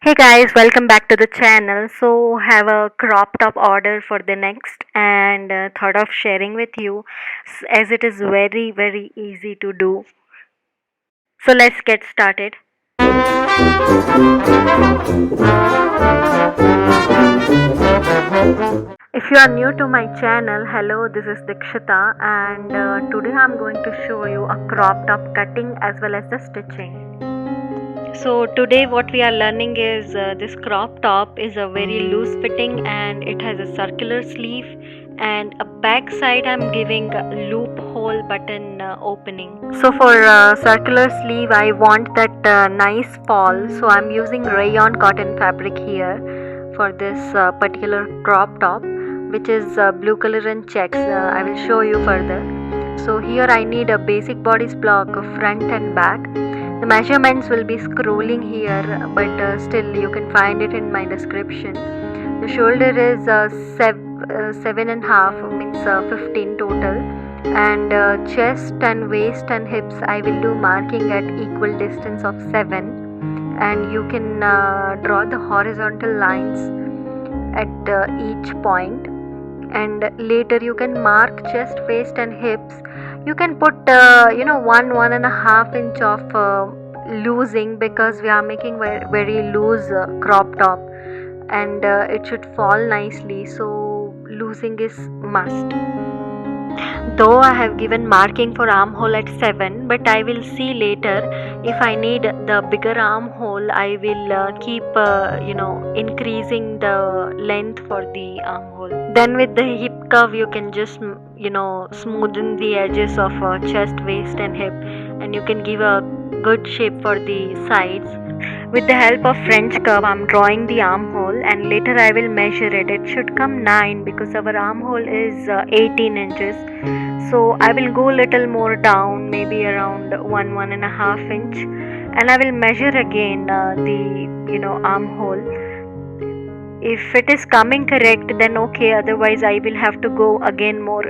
Hey guys, welcome back to the channel. So, have a crop top order for the next and thought of sharing with you as it is very easy to do. So, let's get started. If you are new to my channel, hello, this is Dikshita and today I'm going to show you a crop top cutting as well as the stitching. So today what we are learning is this crop top is a very loose fitting and it has a circular sleeve and a back side I'm giving a loophole button opening. So for circular sleeve I want that nice fall, so I'm using rayon cotton fabric here for this particular crop top, which is blue color and checks. I will show you further. So here I need a basic bodice block of front and back. The measurements will be scrolling here, but still you can find it in my description. The shoulder is 7.5, means 15 total, and chest and waist and hips I will do marking at equal distance of 7, and you can draw the horizontal lines at each point, and later you can mark chest, waist and hips. You can put 1.5 inch of loosing, because we are making very loose crop top, and it should fall nicely, so loosing is must. Though I have given marking for armhole at 7, but I will see later if I need the bigger armhole. I will keep increasing the length for the armhole. Then with the hip curve you can just smoothen the edges of chest, waist and hip, and you can give a good shape for the sides. With the help of French curve, I'm drawing the armhole and later I will measure it. It should come 9 because our armhole is 18 inches. So I will go little more down, maybe around 1.5 inch, and I will measure again the armhole. If it is coming correct, then okay. Otherwise, I will have to go again more,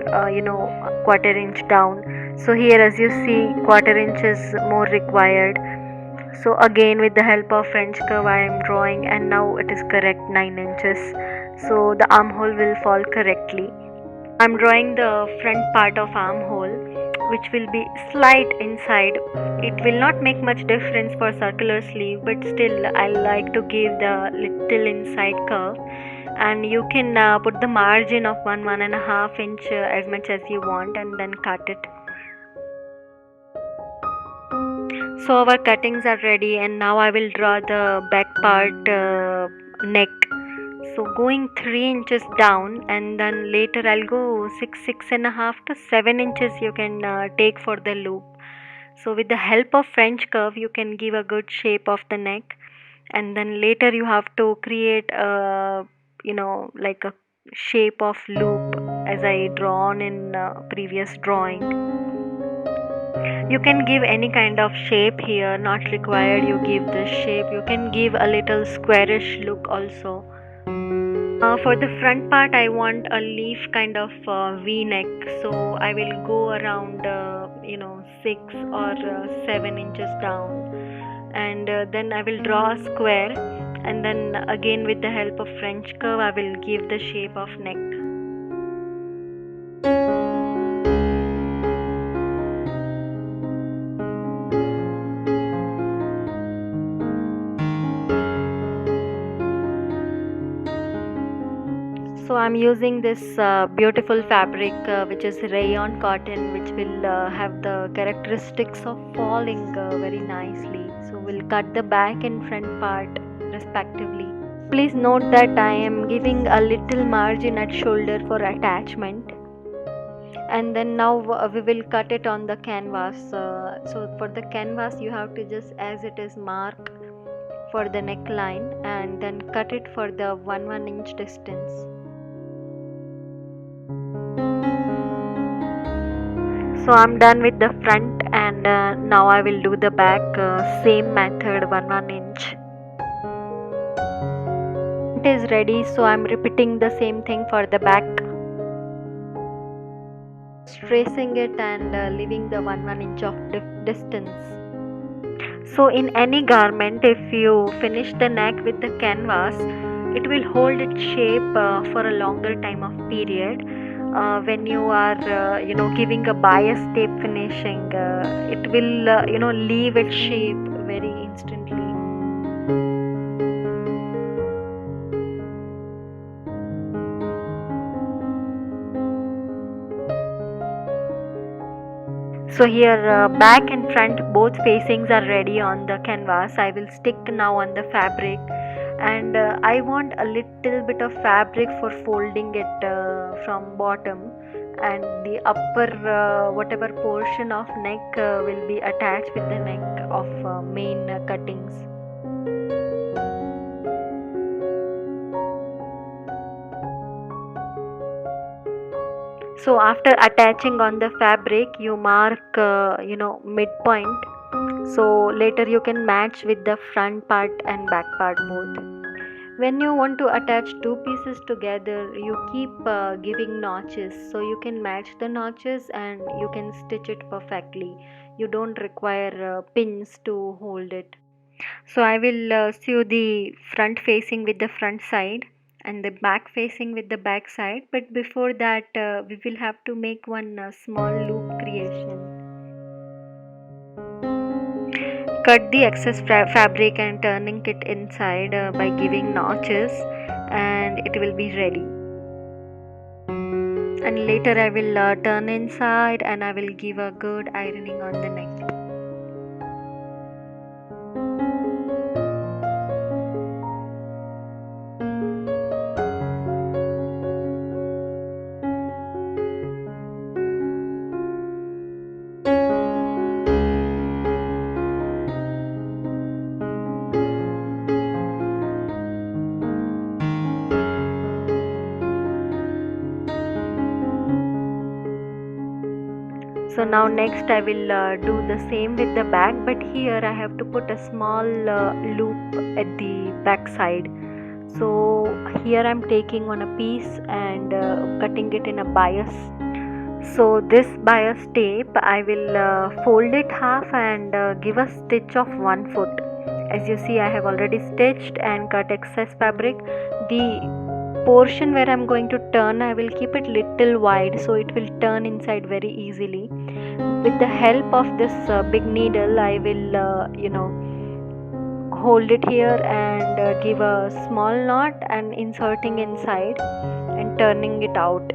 quarter inch down. So here, as you see, quarter inch is more required. So again with the help of French curve I am drawing, and now it is correct 9 inches. So the armhole will fall correctly. I am drawing the front part of armhole, which will be slight inside. It will not make much difference for circular sleeve, but still I like to give the little inside curve, and you can put the margin of 1.5 inch as much as you want, and then cut it. So our cuttings are ready, and now I will draw the back part neck. So going 3 inches down, and then later I'll go 6.5 to 7 inches you can take for the loop. So with the help of French curve you can give a good shape of the neck, and then later you have to create a like a shape of loop as I drawn in previous drawing. You can give any kind of shape here, not required you give this shape. You can give a little squarish look also. For the front part I want a leaf kind of v-neck, so I will go around 6 or 7 inches down, and then I will draw a square, and then again with the help of French curve I will give the shape of neck. So I'm using this beautiful fabric which is rayon cotton, which will have the characteristics of falling very nicely. So we'll cut the back and front part respectively. Please note that I am giving a little margin at shoulder for attachment, and then now we will cut it on the canvas. So for the canvas you have to just as it is mark for the neckline, and then cut it for the 1 inch distance. So I'm done with the front, and now I will do the back, same method, 1 inch. It is ready, so I'm repeating the same thing for the back, tracing it and leaving the 1 inch of distance. So in any garment, if you finish the neck with the canvas, it will hold its shape for a longer time of period. When you are giving a bias tape finishing, it will leave its shape very instantly. So here back and front both facings are ready on the canvas. I will stick now on the fabric, and I want a little bit of fabric for folding it from bottom, and the upper whatever portion of neck will be attached with the neck of main cuttings. So after attaching on the fabric, you mark midpoint, so later you can match with the front part and back part both. When you want to attach two pieces together, you keep giving notches, so you can match the notches and you can stitch it perfectly. You don't require pins to hold it. So I will sew the front facing with the front side and the back facing with the back side, but before that we will have to make one small loop creation. Cut the excess fabric and turning it inside by giving notches, and it will be ready. And later I will turn inside and I will give a good ironing on the neck. So now next I will do the same with the back, but here I have to put a small loop at the back side. So here I'm taking on a piece and cutting it in a bias. So this bias tape I will fold it half and give a stitch of 1 foot. As you see, I have already stitched and cut excess fabric. The portion where I'm going to turn, I will keep it little wide so it will turn inside very easily. With the help of this big needle, I will hold it here and give a small knot and inserting inside and turning it out.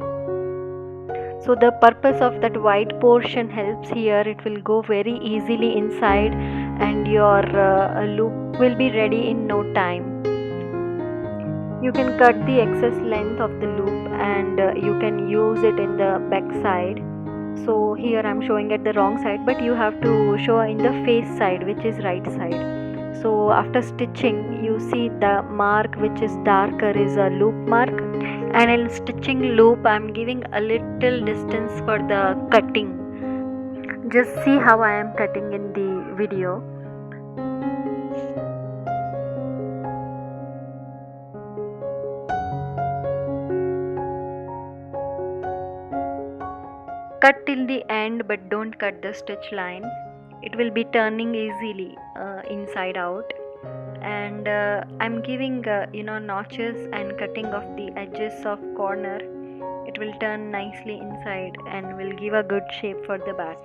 So the purpose of that white portion helps here. It will go very easily inside and your loop will be ready in no time. You can cut the excess length of the loop and you can use it in the back side. So here I'm showing at the wrong side, but you have to show in the face side, which is right side. So after stitching, you see the mark which is darker is a loop mark, and in stitching loop I'm giving a little distance for the cutting. Just see how I am cutting in the video. Cut till the end, but don't cut the stitch line. It will be turning easily inside out. And I'm giving notches and cutting off the edges of corner. It will turn nicely inside and will give a good shape for the back.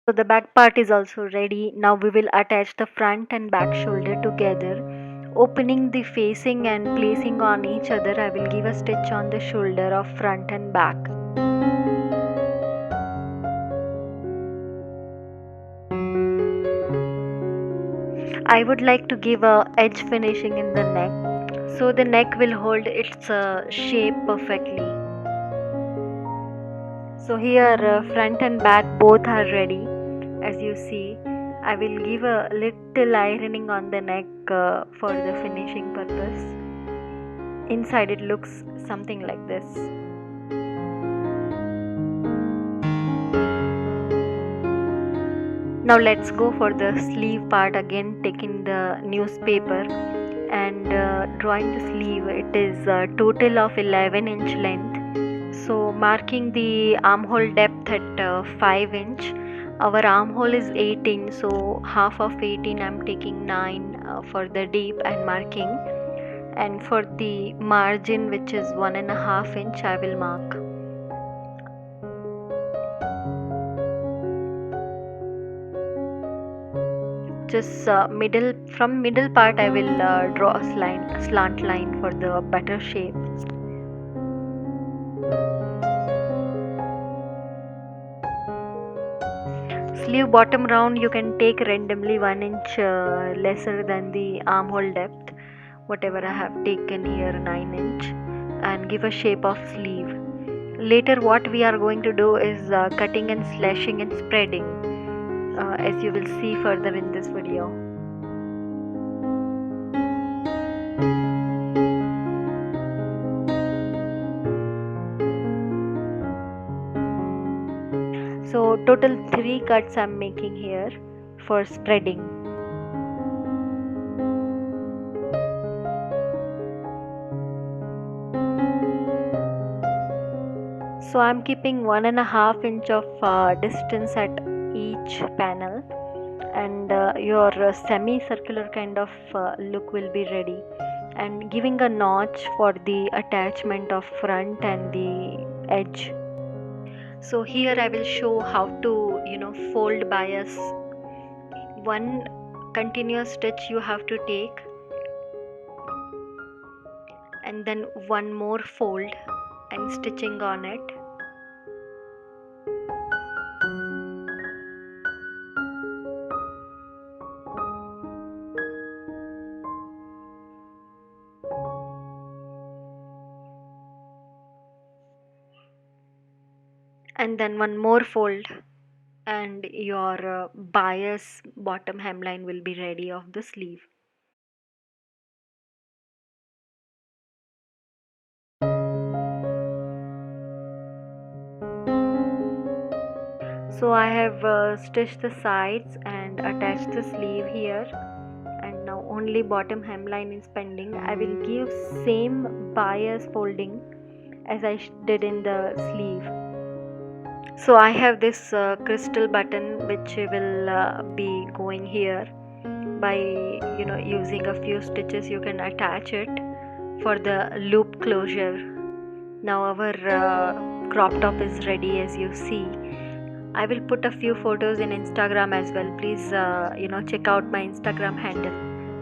So the back part is also ready. Now we will attach the front and back shoulder together. Opening the facing and placing on each other, I will give a stitch on the shoulder of front and back. I would like to give a edge finishing in the neck, so the neck will hold its shape perfectly. So here front and back both are ready. As you see, I will give a little ironing on the neck for the finishing purpose. Inside it looks something like this. Now let's go for the sleeve part again, taking the newspaper and drawing the sleeve. It is a total of 11-inch length. So marking the armhole depth at 5 inch. Our armhole is 18, so half of 18 I'm taking 9 for the deep and marking. And for the margin, which is 1.5 inch, I will mark. Just from middle part I will draw a slant line for the better shape. Sleeve bottom round you can take randomly 1 inch lesser than the armhole depth, whatever I have taken here 9 inch, and give a shape of sleeve. Later what we are going to do is cutting and slashing and spreading, as you will see further in this video. So total 3 cuts I'm making here for spreading. So I'm keeping 1.5 inch of distance at each panel, and your semi-circular kind of look will be ready, and giving a notch for the attachment of front and the edge. So here I will show how to fold bias. One continuous stitch you have to take, and then one more fold and stitching on it. And then one more fold, and your bias bottom hemline will be ready of the sleeve. So I have stitched the sides and attached the sleeve here, and now only bottom hemline is pending. I will give same bias folding as I did in the sleeve. So I have this crystal button which will be going here. By using a few stitches you can attach it for the loop closure. Now our crop top is ready, as you see. I will put a few photos in Instagram as well. Please check out my Instagram handle,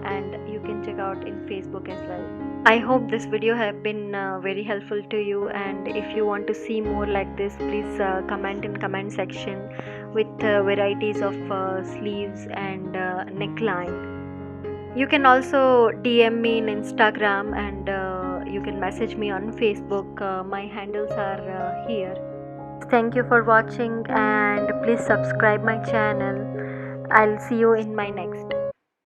and you can check out in Facebook as well. I hope this video have been very helpful to you, and if you want to see more like this, please comment in comment section with varieties of sleeves and neckline. You can also DM me in Instagram, and you can message me on Facebook. My handles are here. Thank you for watching, and please subscribe my channel. I'll see you in my next.